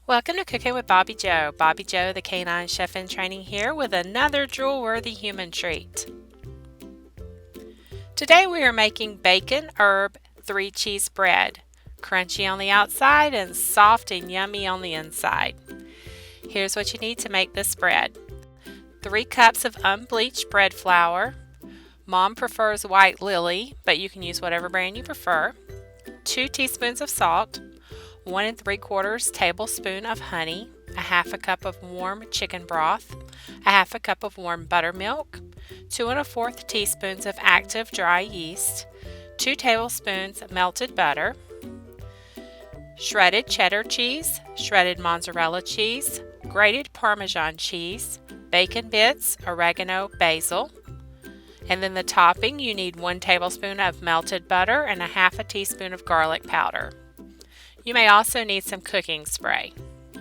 Welcome to Cooking with Bobby Joe. Bobby Joe, the canine chef in training here with another drool-worthy human treat. Today we are making bacon herb 3-cheese bread. Crunchy on the outside and soft and yummy on the inside. Here's what you need to make this bread. 3 cups of unbleached bread flour. Mom prefers White Lily, but you can use whatever brand you prefer. 2 teaspoons of salt. 1 3/4 tablespoon of honey, a half a cup of warm chicken broth, a half a cup of warm buttermilk, 2 1/4 teaspoons of active dry yeast, 2 tablespoons melted butter, shredded cheddar cheese, shredded mozzarella cheese, grated Parmesan cheese, bacon bits, oregano, basil, and then the topping you need 1 tablespoon of melted butter and a half a teaspoon of garlic powder. You may also need some cooking spray.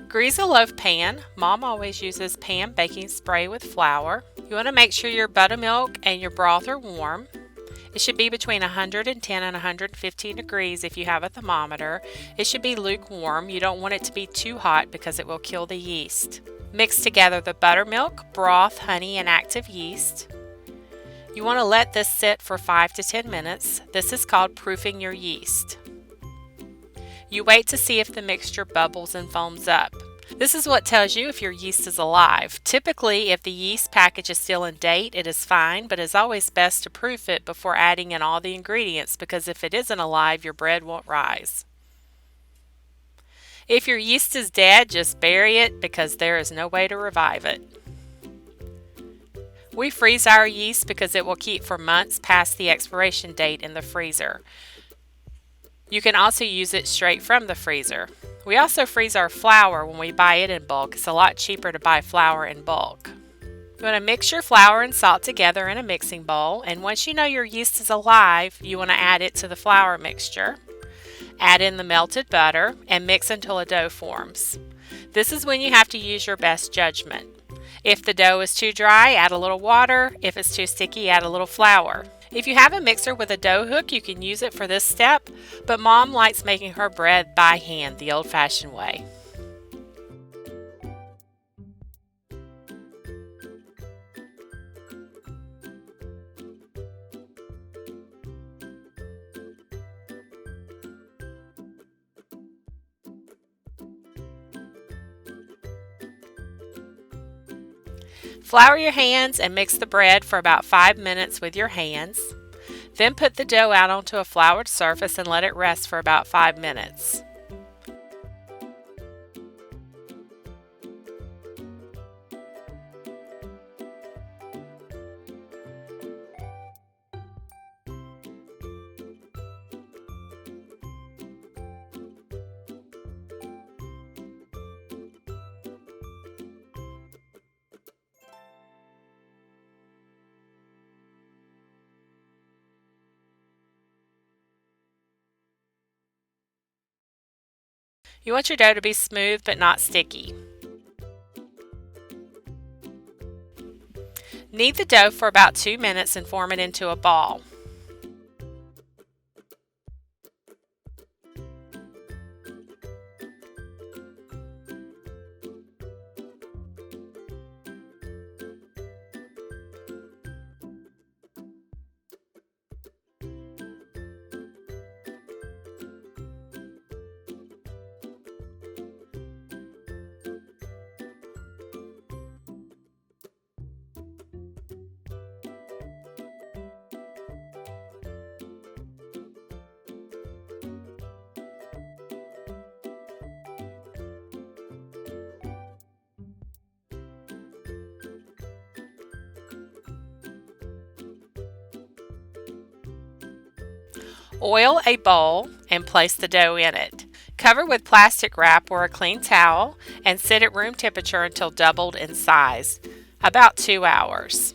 Grease a loaf pan. Mom always uses pan baking spray with flour. You want to make sure your buttermilk and your broth are warm. It should be between 110 and 115 degrees if you have a thermometer. It should be lukewarm. You don't want it to be too hot because it will kill the yeast. Mix together the buttermilk, broth, honey, and active yeast. You want to let this sit for 5 to 10 minutes. This is called proofing your yeast. You wait to see if the mixture bubbles and foams up. This is what tells you if your yeast is alive. Typically, if the yeast package is still in date, it is fine, but it's always best to proof it before adding in all the ingredients because if it isn't alive, your bread won't rise. If your yeast is dead, just bury it because there is no way to revive it. We freeze our yeast because it will keep for months past the expiration date in the freezer. You can also use it straight from the freezer. We also freeze our flour when we buy it in bulk. It's a lot cheaper to buy flour in bulk. You want to mix your flour and salt together in a mixing bowl, and once you know your yeast is alive, you want to add it to the flour mixture. Add in the melted butter and mix until a dough forms. This is when you have to use your best judgment. If the dough is too dry, add a little water. If it's too sticky, add a little flour. If you have a mixer with a dough hook, you can use it for this step, but Mom likes making her bread by hand the old-fashioned way. Flour your hands and mix the bread for about 5 minutes with your hands. Then put the dough out onto a floured surface and let it rest for about 5 minutes. You want your dough to be smooth but not sticky. Knead the dough for about 2 minutes and form it into a ball. Oil a bowl and place the dough in it. Cover with plastic wrap or a clean towel and sit at room temperature until doubled in size, about 2 hours.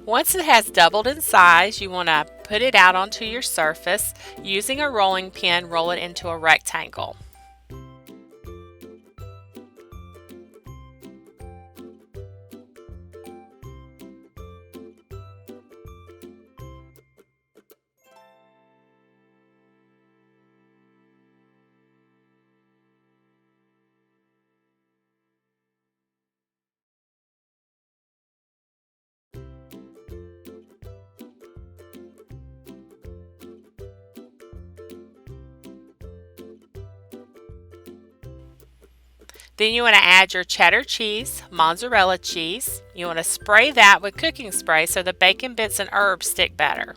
Once it has doubled in size, you want to put it out onto your surface. Using a rolling pin, roll it into a rectangle. Then you want to add your cheddar cheese, mozzarella cheese. You want to spray that with cooking spray so the bacon bits and herbs stick better.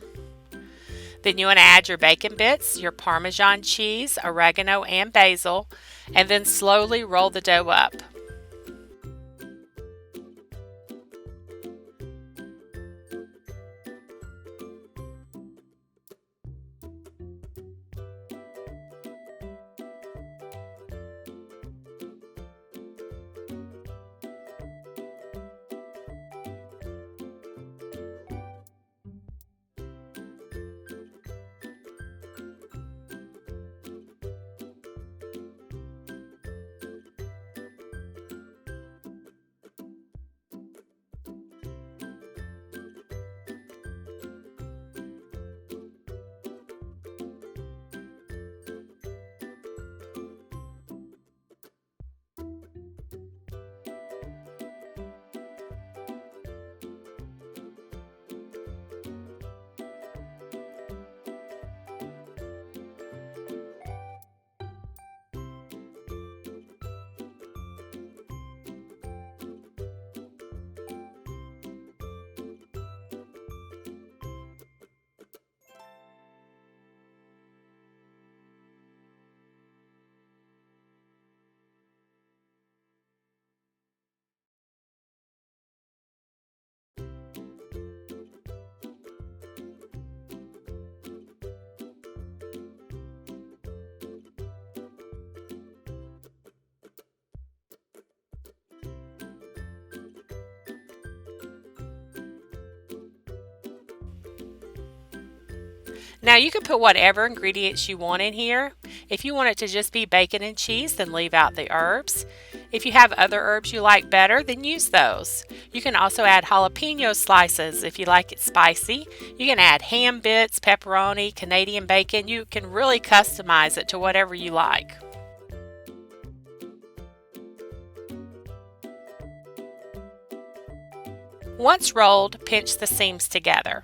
Then you want to add your bacon bits, your Parmesan cheese, oregano, and basil, and then slowly roll the dough up. Now you can put whatever ingredients you want in here. If you want it to just be bacon and cheese, then leave out the herbs. If you have other herbs you like better, then use those. You can also add jalapeno slices if you like it spicy. You can add ham bits, pepperoni, Canadian bacon. You can really customize it to whatever you like. Once rolled, pinch the seams together.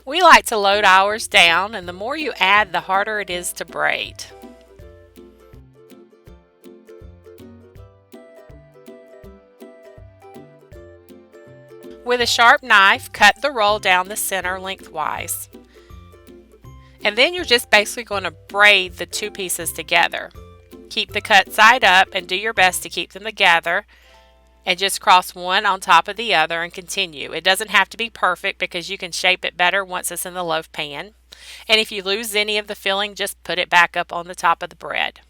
We like to load ours down, and the more you add, the harder it is to braid. With a sharp knife, cut the roll down the center lengthwise. And then you're just basically going to braid the two pieces together. Keep the cut side up and do your best to keep them together. And just cross one on top of the other and continue. It doesn't have to be perfect because you can shape it better once it's in the loaf pan. And if you lose any of the filling, just put it back up on the top of the bread.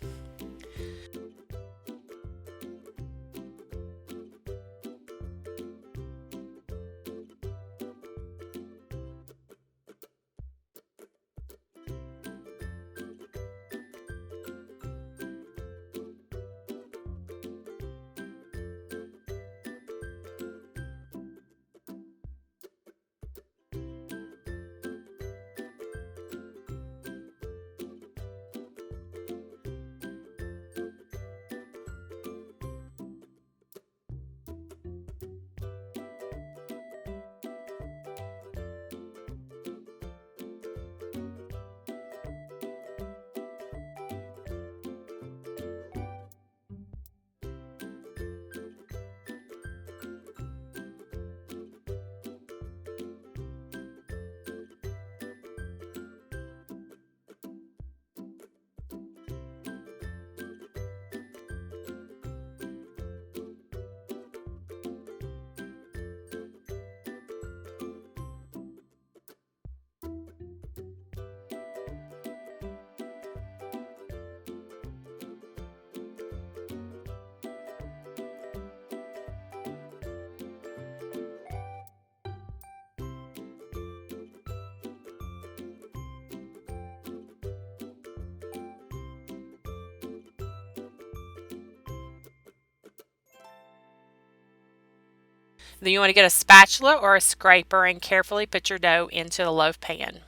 Then you want to get a spatula or a scraper and carefully put your dough into the loaf pan.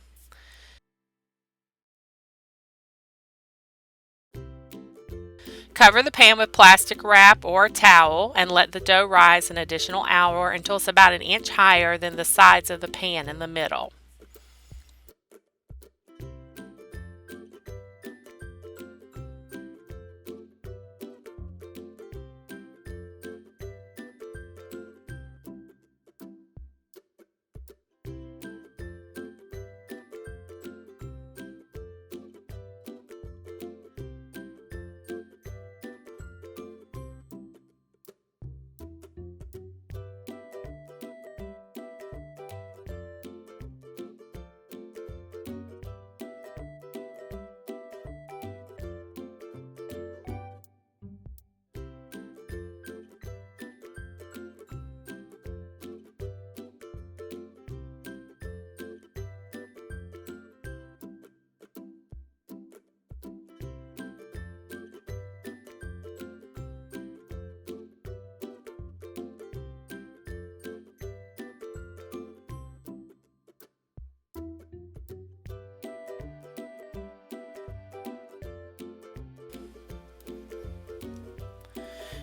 Cover the pan with plastic wrap or a towel and let the dough rise an additional hour until it's about an inch higher than the sides of the pan in the middle.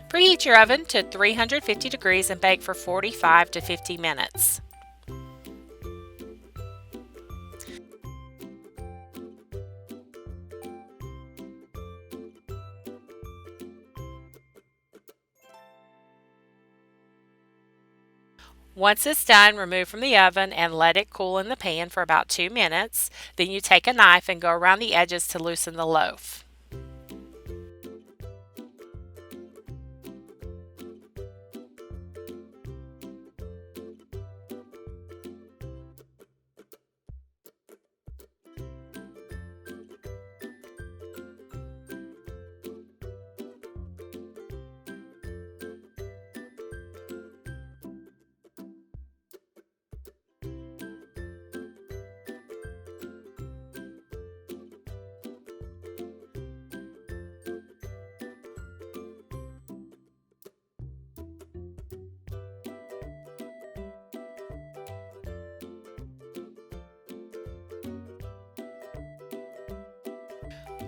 Preheat your oven to 350 degrees and bake for 45 to 50 minutes. Once it's done, remove from the oven and let it cool in the pan for about 2 minutes. Then you take a knife and go around the edges to loosen the loaf.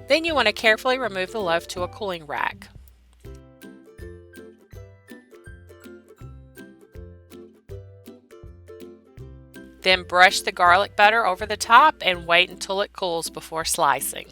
Then you want to carefully remove the loaf to a cooling rack. Then brush the garlic butter over the top and wait until it cools before slicing.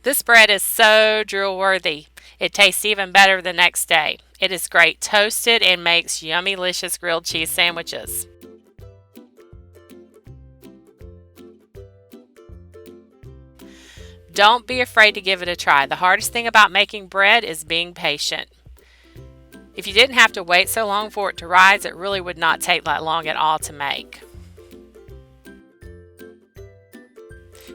This bread is so drool-worthy. It tastes even better the next day. It is great toasted and makes yummy-licious grilled cheese sandwiches. Don't be afraid to give it a try. The hardest thing about making bread is being patient. If you didn't have to wait so long for it to rise, it really would not take that long at all to make.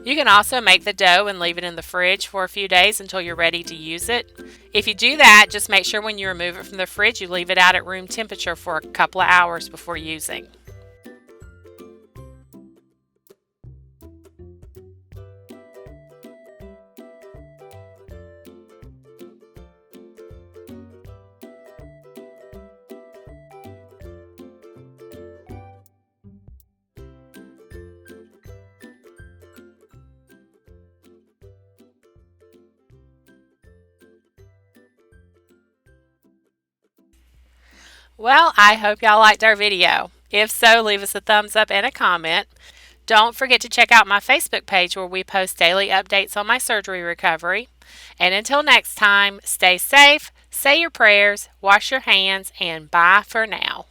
You can also make the dough and leave it in the fridge for a few days until you're ready to use it. If you do that, just make sure when you remove it from the fridge, you leave it out at room temperature for a couple of hours before using. Well, I hope y'all liked our video. If so, leave us a thumbs up and a comment. Don't forget to check out my Facebook page where we post daily updates on my surgery recovery. And until next time, stay safe, say your prayers, wash your hands, and bye for now.